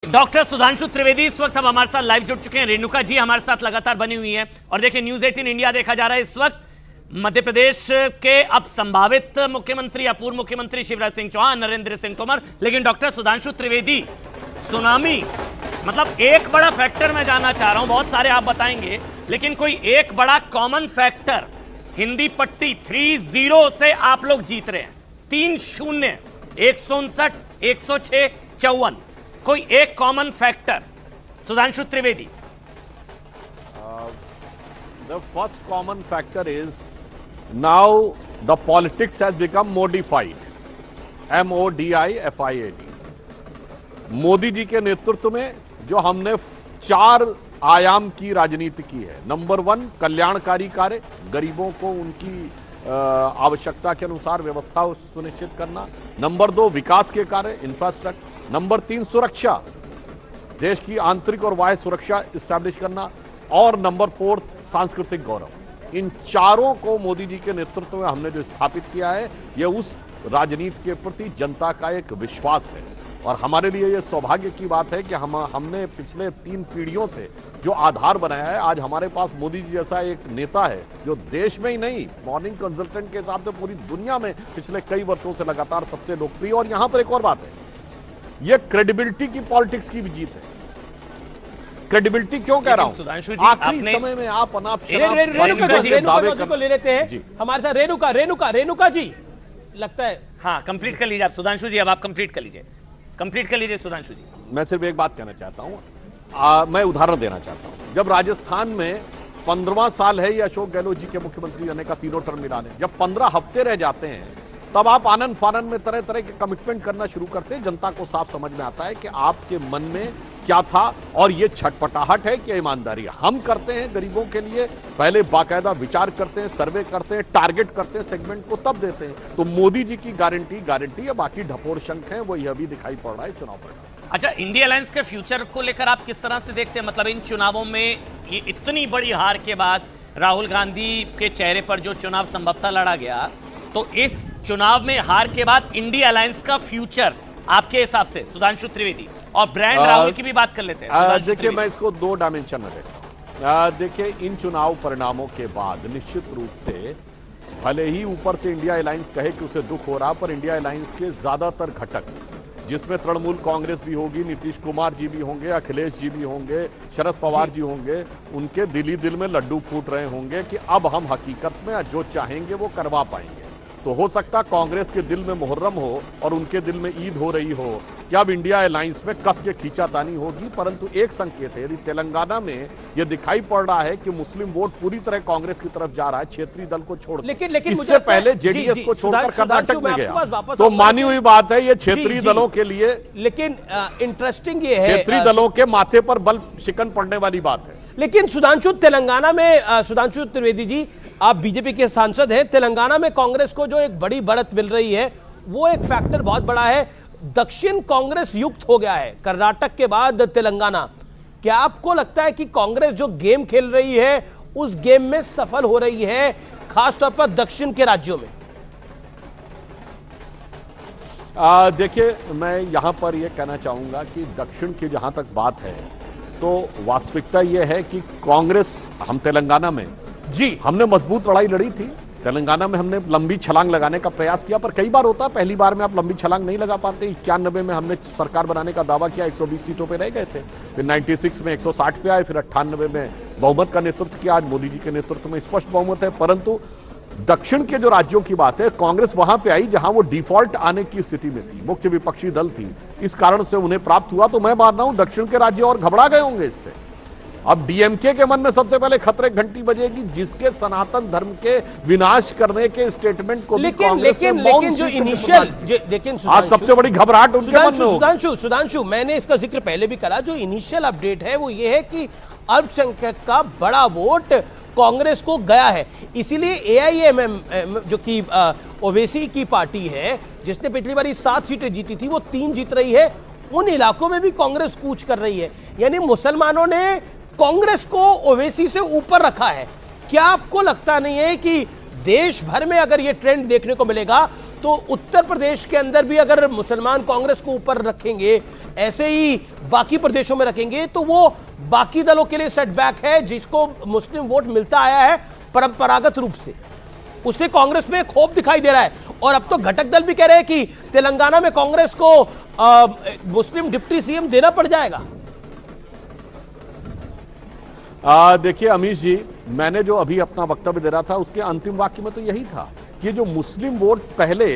Doctor Sudhanshu Trivedi इस वक्त अब हमारे साथ लाइव जुड़ चुके हैं। रेणुका जी हमारे साथ लगातार बनी हुई है और देखिए न्यूज 18 इंडिया देखा जा रहा है इस वक्त। मध्य प्रदेश के अब संभावित मुख्यमंत्री या पूर्व मुख्यमंत्री शिवराज सिंह चौहान, नरेंद्र सिंह तोमर, लेकिन डॉक्टर सुधांशु त्रिवेदी सुनामी मतलब एक बड़ा फैक्टर मैं जानना चाह रहा हूं, बहुत सारे आप बताएंगे, लेकिन कोई एक बड़ा कॉमन फैक्टर, हिंदी पट्टी 3-0 से आप लोग जीत रहे हैं, 3-0, 159, 106, 54, कोई एक common factor Sudhanshu Trivedi. The first common factor is now the politics has become modified, MODIFIED। Modi ji के नेतृत्व में जो हमने 4 आयाम की राजनीति की है। नंबर 1 कल्याणकारी कार्य, गरीबों को उनकी आवश्यकता के अनुसार व्यवस्था सुनिश्चित करना। नंबर 2 विकास के कार्य, इंफ्रास्ट्रक्चर। नंबर 3 सुरक्षा, देश की आंतरिक और बाह्य सुरक्षा स्टैब्लिश करना। और नंबर 4 सांस्कृतिक गौरव। इन चारों को मोदी जी के नेतृत्व में हमने जो स्थापित किया है, यह उस राजनीति के प्रति जनता का एक विश्वास है। और हमारे लिए यह सौभाग्य की बात है कि हमने पिछले 3 पीढ़ियों से जो आधार बनाया है, आज हमारे पास मोदी जी जैसा एक नेता है जो देश में ही नहीं, मॉर्निंग कंसल्टेंट के हिसाब से पूरी दुनिया में पिछले कई वर्षों से लगातार सबसे लोकप्रिय। और यहां पर एक और बात है, यह क्रेडिबिलिटी की पॉलिटिक्स की भी जीत है। क्रेडिबिलिटी क्यों कह रहा हूं? सुधांशु जी आखिरी समय में आप अनाप रेणुका को ले लेते हैं हमारे साथ। रेणुका जी लगता है, हाँ कंप्लीट कर लीजिए आप सुधांशु जी, अब आप कंप्लीट कर लीजिए सुधांशु जी। मैं सिर्फ एक बात कहना चाहता हूं, मैं उदाहरण देना चाहता हूं। जब राजस्थान में 15वां साल है ये अशोक गहलोत जी के मुख्यमंत्री रहने का, 3 टर्म मिला है, जब 15 हफ्ते रह जाते हैं तब आप आनंद फानन में तरह तरह के कमिटमेंट करना शुरू करते हैं। जनता को साफ समझ में आता है कि आपके मन में क्या था, और ये छटपटाहट है कि ईमानदारी। हम करते हैं गरीबों के लिए, पहले बाकायदा विचार करते हैं, सर्वे करते हैं, टारगेट करते हैं, सेगमेंट को तब देते हैं। तो मोदी जी की गारंटी है, बाकी ढपोर शंख है, वो यह भी दिखाई पड़ रहा है चुनाव परिणाम। अच्छा, इंडिया अलायंस के फ्यूचर को लेकर आप किस तरह से देखते हैं? मतलब इन चुनावों में ये इतनी बड़ी हार के बाद राहुल गांधी के चेहरे पर जो चुनाव संभवतः लड़ा गया, तो इस चुनाव में हार के बाद इंडिया अलायंस का फ्यूचर आपके हिसाब से सुधांशु त्रिवेदी, और ब्रांड राहुल की भी बात कर लेते हैं। देखिए, मैं इसको 2 डायमेंशन में देखता हूं। देखिए, इन चुनाव परिणामों के बाद निश्चित रूप से भले ही ऊपर से इंडिया अलायंस कहे कि उसे दुख हो रहा, पर इंडिया अलायंस के ज्यादातर घटक, जिसमें तृणमूल कांग्रेस भी होगी, नीतीश कुमार जी भी होंगे, अखिलेश जी भी होंगे, शरद पवार जी होंगे, उनके दिल में लड्डू फूट रहे होंगे कि अब हम हकीकत में जो चाहेंगे वो करवा पाएंगे। तो हो सकता कांग्रेस के दिल में मुहर्रम हो और उनके दिल में ईद हो रही हो कि अब इंडिया अलायंस में कस के खींचातानी होगी। परंतु एक संकेत है, यदि तेलंगाना में यह दिखाई पड़ रहा है कि मुस्लिम वोट पूरी तरह कांग्रेस की तरफ जा रहा है, क्षेत्रीय दल को छोड़, लेकिन इससे पहले जेडीएस को छोड़कर कर्नाटक में गया, तो मानी हुई बात है ये क्षेत्रीय दलों के लिए। लेकिन इंटरेस्टिंग ये है, क्षेत्रीय दलों के माथे पर बल शिकन पड़ने वाली बात है। लेकिन सुधांशु, तेलंगाना में सुधांशु त्रिवेदी जी, आप बीजेपी के सांसद हैं, तेलंगाना में कांग्रेस को जो एक बड़ी बढ़त मिल रही है, वो एक फैक्टर बहुत बड़ा है। दक्षिण कांग्रेस युक्त हो गया है कर्नाटक के बाद तेलंगाना। क्या आपको लगता है कि कांग्रेस जो गेम खेल रही है उस गेम में सफल हो रही है, खासतौर पर दक्षिण के राज्यों में? देखिए, मैं यहां पर यह कहना चाहूंगा कि दक्षिण की जहां तक बात है, तो वास्तविकता यह है कि कांग्रेस, हम तेलंगाना में हमने मजबूत लड़ाई लड़ी थी। तेलंगाना में हमने लंबी छलांग लगाने का प्रयास किया, पर कई बार होता है पहली बार में आप लंबी छलांग नहीं लगा पाते। 91 में हमने सरकार बनाने का दावा किया, 120 सीटों पे रह गए थे, फिर 96 में 160 पे आए, फिर 98 में बहुमत का नेतृत्व किया। आज मोदी जी के नेतृत्व में स्पष्ट बहुमत है। परंतु दक्षिण के जो राज्यों की बात है, कांग्रेस वहां पे आई जहां वो डिफॉल्ट आने की स्थिति में थी, मुख्य विपक्षी दल थी, इस कारण से उन्हें प्राप्त हुआ। तो मैं मान रहा हूं दक्षिण के राज्य और घबरा गए होंगे इससे। अब डीएमके के मन में सबसे पहले खतरे घंटी बजेगी, जिसके सनातन धर्म के विनाश करने के स्टेटमेंट को लेकिन जो इनिशियल, लेकिन आज सबसे बड़ी घबराहट उनके मन में होगी। सुधांशु, मैंने इसका जिक्र पहले भी करा, जो इनिशियल अपडेट है वो ये है कि अल्पसंख्यक का बड़ा वोट कांग्रेस को गया है। इसीलिए एआईएमएम जो कि ओवैसी की पार्टी है, जिसने पिछली बार 7 सीटें जीती थी, वो 3 जीत रही है। उन इलाकों में भी कांग्रेस कूच कर रही है, यानी मुसलमानों ने कांग्रेस को ओवैसी से ऊपर रखा है। क्या आपको लगता नहीं है कि देश भर में अगर यह ट्रेंड देखने को मिलेगा तो उत्तर प्रदेश के अंदर भी अगर मुसलमान कांग्रेस को ऊपर रखेंगे, ऐसे ही बाकी प्रदेशों में रखेंगे, तो वो बाकी दलों के लिए सेटबैक है। जिसको मुस्लिम वोट मिलता आया है परंपरागत रूप से, उससे कांग्रेस में खौफ दिखाई दे रहा है। और अब तो घटक दल भी कह रहे हैं कि तेलंगाना में कांग्रेस को मुस्लिम डिप्टी सीएम देना पड़ जाएगा। देखिए अमीश जी, मैंने जो अभी अपना वक्तव्य दे रहा था उसके अंतिम वाक्य में तो यही था कि जो मुस्लिम वोट पहले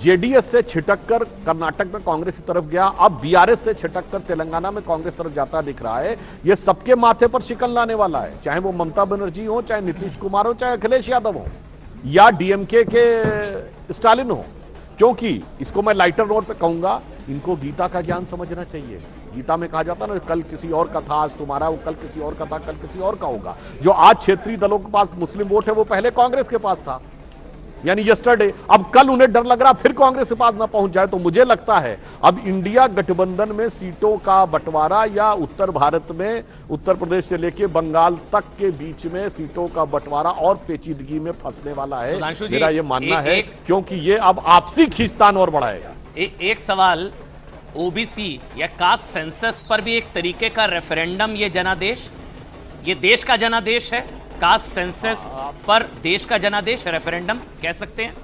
जेडीएस से छिटक कर कर्नाटक में कांग्रेस की तरफ गया, अब बीआरएस से छिटक कर तेलंगाना में कांग्रेस तरफ जाता दिख रहा है। ये सबके माथे पर शिकन लाने वाला है, चाहे वो ममता बनर्जी हो, चाहे नीतीश कुमार हो, चाहे अखिलेश यादव हो, या डीएमके के स्टालिन हो। क्योंकि इसको मैं लाइटर नोट पे कहूंगा, इनको गीता का ज्ञान समझना चाहिए। गीता में कहा जाता ना, कल किसी और का था आज तुम्हारा, वो कल किसी और का था कल किसी और का होगा। जो आज क्षेत्रीय दलों के पास मुस्लिम वोट है वो पहले कांग्रेस के पास था, यानी यस्टरडे। अब कल उन्हें डर लग रहा फिर कांग्रेस के पास ना पहुंच जाए। तो मुझे लगता है अब इंडिया गठबंधन में सीटों का बंटवारा, या उत्तर भारत में उत्तर प्रदेश से लेकर बंगाल तक के बीच में सीटों का बंटवारा और पेचीदगी में फंसने वाला है, मेरा ये मानना है। क्योंकि ये अब आपसी खींचतान और बढ़ाएगा। एक सवाल, ओबीसी या कास्ट सेंसस पर भी एक तरीके का रेफरेंडम, ये जनादेश, ये देश का जनादेश है। कास्ट सेंसस पर देश का जनादेश रेफरेंडम कह सकते हैं।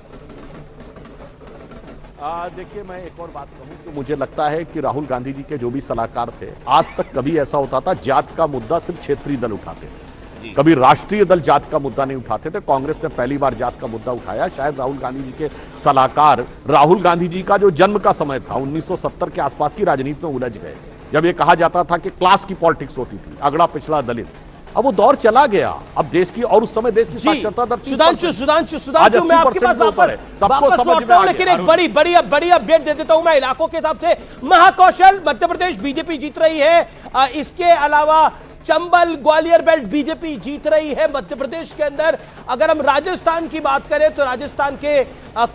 देखिए मैं एक और बात कहूं कि मुझे लगता है कि राहुल गांधी जी के जो भी सलाहकार थे, आज तक कभी ऐसा होता था जात का मुद्दा सिर्फ क्षेत्रीय दल उठाते थे, कभी राष्ट्रीय दल जात का मुद्दा नहीं उठाते थे। कांग्रेस ने पहली बार जात का मुद्दा उठाया। शायद राहुल गांधी जी के सलाहकार राहुल गांधी जी का जो जन्म का समय था 1970 के आसपास की राजनीति में उलझ गए, जब यह कहा जाता था कि क्लास की पॉलिटिक्स होती थी, अगड़ा पिछड़ा दलित। अब वो दौर चला गया। अब देश की, और उस समय देश की साक्षरता दर सुधांशु मैं आपके पास वापस लौटता हूं, लेकिन एक बड़ी अपडेट दे देता हूं मैं इलाकों के हिसाब से। महाकौशल मध्य प्रदेश बीजेपी जीत रही है। इसके अलावा चंबल ग्वालियर बेल्ट बीजेपी जीत रही है मध्य प्रदेश के अंदर। अगर हम राजस्थान की बात करें तो राजस्थान के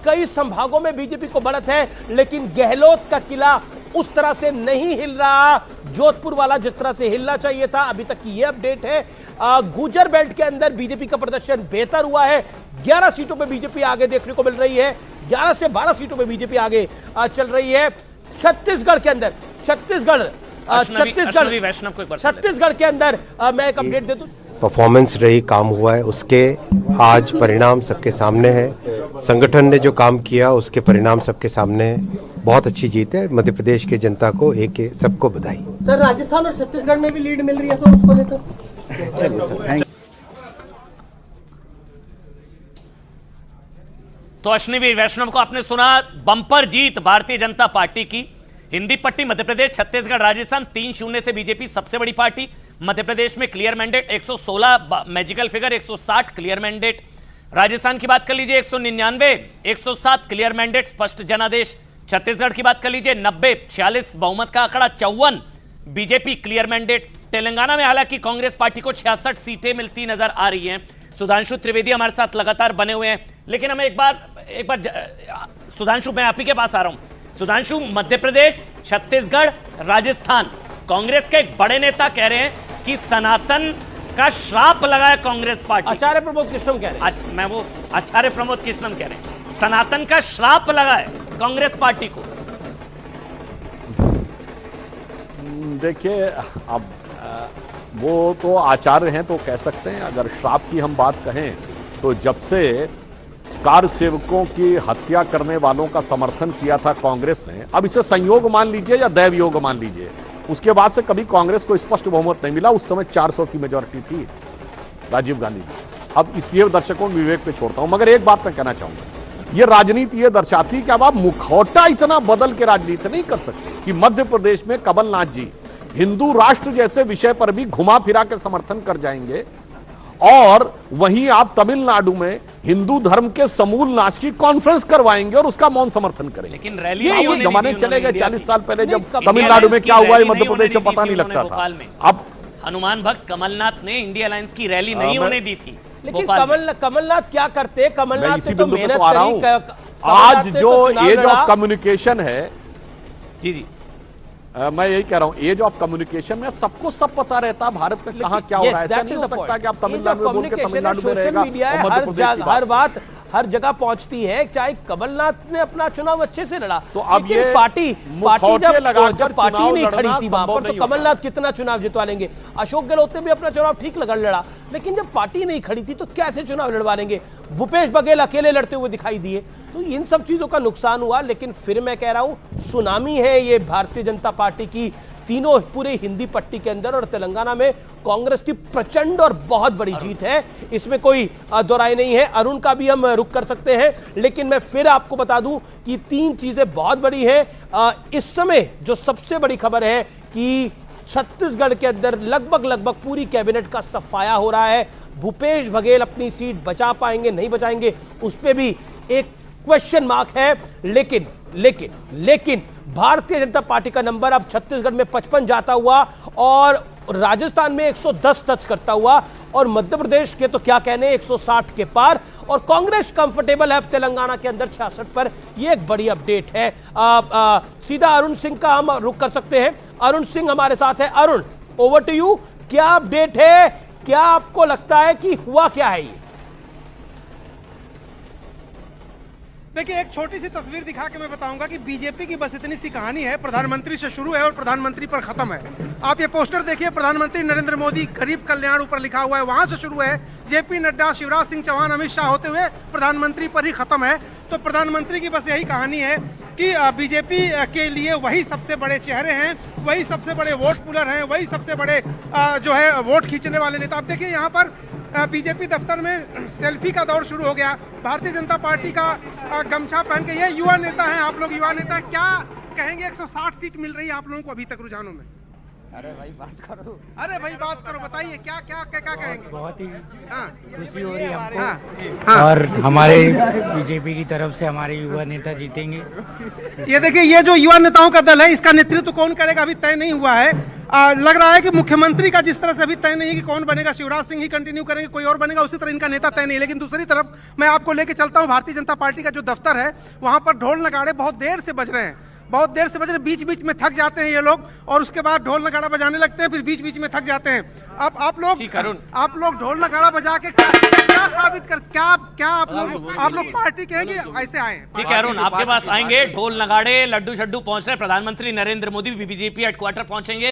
कई संभागों में बीजेपी को बढ़त है, लेकिन गहलोत का किला उस तरह से नहीं हिल रहा, जोधपुर वाला जिस तरह से हिलना चाहिए था। अभी तक की ये अपडेट है। गुर्जर बेल्ट के अंदर बीजेपी का प्रदर्शन बेहतर हुआ है। 11 सीटों पे बीजेपी आगे देखने को मिल रही है, 11 से 12 सीटों पे बीजेपी आगे चल रही है। छत्तीसगढ़ के अंदर, छत्तीसगढ़ के अंदर मैं एक अपडेट दे दूं। परफॉर्मेंस रही, काम हुआ है, उसके आज परिणाम सबके सामने है। संगठन ने जो काम किया उसके परिणाम सबके सामने है। बहुत अच्छी जीत है। मध्य प्रदेश की जनता को सबको बधाई। सर राजस्थान और छत्तीसगढ़ में भी लीड मिल रही है सर, उसको लेकर। तो अश्विनी वैष्णव को आपने सुना, बम्पर जीत भारतीय जनता पार्टी की। हिंदी पट्टी मध्य प्रदेश, छत्तीसगढ़, राजस्थान 3-0 से बीजेपी सबसे बड़ी पार्टी। मध्य प्रदेश में clear mandate 116 magical figure, 160 clear mandate. Rajasthan की बात कर लीजिए 199, 107 क्लियर मैंडेट स्पष्ट जनादेश। छत्तीसगढ़ की बात कर लीजिए 90, 46 बहुमत का आंकड़ा, 54 बीजेपी क्लियर मैंडेट। तेलंगाना में हालांकि कांग्रेस पार्टी को 66 सीटें मिलती नजर आ रही हैं। सुधांशु त्रिवेदी हमारे साथ लगातार बने हुए हैं, लेकिन हमें एक बार सुधांशु मैं आप ही के पास आ रहा हूं। सुधांशु, मध्य प्रदेश, छत्तीसगढ़, राजस्थान, कांग्रेस के एक बड़े नेता कह रहे हैं कि सनातन का श्राप लगा है कांग्रेस पार्टी। आचार्य प्रमोद कृष्णम कह रहे हैं। आचार्य प्रमोद कृष्णम कह रहे हैं सनातन का श्राप लगा है कांग्रेस पार्टी को। देखिए अब वो तो आचार्य हैं तो कह सकते हैं। अगर श्राप की हम बात कहें तो जब से कार सेवकों की हत्या करने वालों का समर्थन किया था कांग्रेस ने, अब इसे संयोग मान लीजिए या दैव योग मान लीजिए, उसके बाद से कभी कांग्रेस को स्पष्ट बहुमत नहीं मिला। उस समय 400 की मेजॉरिटी थी राजीव गांधी की। अब इसलिए दर्शकों विवेक पे छोड़ता हूं, मगर एक बात मैं कहना चाहूंगा, ये राजनीति ये दर्शाती कि अब आप मुखौटा इतना बदल के राजनीति नहीं कर सकते कि मध्य प्रदेश में कमलनाथ जी हिंदू राष्ट्र जैसे विषय पर भी घुमा फिरा के समर्थन कर जाएंगे, और वहीं आप तमिलनाडु में हिंदू धर्म के समूल नाश की कॉन्फ्रेंस करवाएंगे और उसका मौन समर्थन करेंगे। लेकिन रैली जमाने चले गए 40 साल पहले जब तमिलनाडु में क्या हुआ मध्य प्रदेश में पता नहीं लगता था। अब हनुमान भक्त कमलनाथ ने इंडिया अलायंस की रैली नहीं होने दी थी। लेकिन कमलनाथ क्या करते? कमलनाथ ने तो मेहनत करी। आज जो एज ऑफ कम्युनिकेशन है, जी मैं यही कह रहा हूं, एज ऑफ कम्युनिकेशन में सबको सब पता रहता भारत में कहां क्या हो रहा है। ऐसा नहीं हो सकता कि आप तमिलनाडु में बोल के तमिलनाडु में रहेगा और मध्य प्रदेश की बात। हर जगह पहुंचती है। चाहे कमलनाथ ने अपना चुनाव अच्छे से लड़ा, तो अब लेकिन ये पार्टी जब पार्टी चुनाव नहीं खड़ी लड़ना थी वहां पर, संभव तो नहीं कमलनाथ कितना चुनाव जितवा लेंगे? अशोक गहलोत ने भी अपना चुनाव ठीक लड़ा, लेकिन जब पार्टी नहीं खड़ी थी तो कैसे चुनाव लड़वा लेंगे? भूपेश बघेल अकेले लड़ते हुए दिखाई दिए। तो इन सब चीजों का नुकसान हुआ। लेकिन फिर मैं कह रहा हूं, सुनामी है ये भारतीय जनता पार्टी की तीनों पूरे हिंदी पट्टी के अंदर, और तेलंगाना में कांग्रेस की प्रचंड और बहुत बड़ी जीत है, इसमें कोई दोराई नहीं है। अरुण का भी हम रुख कर सकते हैं, लेकिन मैं फिर आपको बता दूं कि तीन चीजें बहुत बड़ी हैं। इस समय जो सबसे बड़ी खबर है कि छत्तीसगढ़ के अंदर लगभग पूरी कैबिनेट का सफाया हो रहा है। भूपेश बघेल अपनी सीट बचा पाएंगे नहीं बचाएंगे, उस पर भी एक क्वेश्चन मार्क है। लेकिन भारतीय जनता पार्टी का नंबर अब छत्तीसगढ़ में 55 जाता हुआ और राजस्थान में 110 टच करता हुआ, और मध्य प्रदेश के तो क्या कहने 160 के पार, और कांग्रेस कंफर्टेबल है तेलंगाना के अंदर 66 पर। यह एक बड़ी अपडेट है। सीधा अरुण सिंह का हम रुख कर सकते हैं। अरुण सिंह हमारे साथ है। Arun, over to you. क्या अपडेट है? क्या आपको लगता है कि हुआ क्या है? ये देखिए, एक छोटी सी तस्वीर दिखा के मैं बताऊंगा कि बीजेपी की बस इतनी सी कहानी है, प्रधानमंत्री से शुरू है और प्रधानमंत्री पर खत्म है। आप ये पोस्टर देखिए, प्रधानमंत्री नरेंद्र मोदी गरीब कल्याण ऊपर लिखा हुआ है, वहां से शुरू है। जेपी नड्डा, शिवराज सिंह चौहान, अमित शाह होते हुए प्रधानमंत्री पर ही खत्म है। तो प्रधानमंत्री की बस यही कहानी है कि बीजेपी के लिए वही सबसे बड़े चेहरे हैं, वही सबसे बड़े वोट पुलर हैं, वही सबसे बड़े जो है वोट खींचने वाले नेता। आप देखिए यहाँ पर बीजेपी दफ्तर में सेल्फी का दौर शुरू हो गया। भारतीय जनता पार्टी का गमछा पहन के, ये युवा नेता हैं आप लोग, युवा नेता क्या कहेंगे? 160 सीट मिल रही है आप लोगों को अभी तक रुझानों में। अरे भाई बात करो, बताइए क्या कहेंगे? बहुत ही हाँ, खुशी हो रही है हमको। हाँ। और हमारे बीजेपी की तरफ से हमारे युवा नेता जीतेंगे। ये देखिए, ये जो युवा नेताओं का दल है, इसका नेतृत्व कौन करेगा अभी तय नहीं हुआ है। लग रहा है कि मुख्यमंत्री का जिस तरह से अभी तय नहीं है कि कौन बनेगा, शिवराज सिंह ही कंटिन्यू करेंगे, कोई और बनेगा, उसी तरह इनका नेता तय नहीं है। लेकिन दूसरी तरफ मैं आपको लेके चलता हूँ, भारतीय जनता पार्टी का जो दफ्तर है, वहां पर ढोल नगाड़े बहुत देर से बज रहे हैं, बीच बीच में थक जाते हैं ये लोग, और उसके बाद ढोल नगाड़ा बजाने लगते हैं, फिर बीच बीच में थक जाते हैं। अब आप लोग ढोल नगाड़ा बजा के क्या साबित कर, क्या आप लोग पार्टी के हैं कि ऐसे आए हैं? ठीक है अरुण, आपके पास आएंगे। ढोल नगाड़े, लड्डू शड्डू पहुंच रहे। प्रधानमंत्री नरेंद्र मोदी भी बीजेपी हेडक्वार्टर पहुंचेंगे।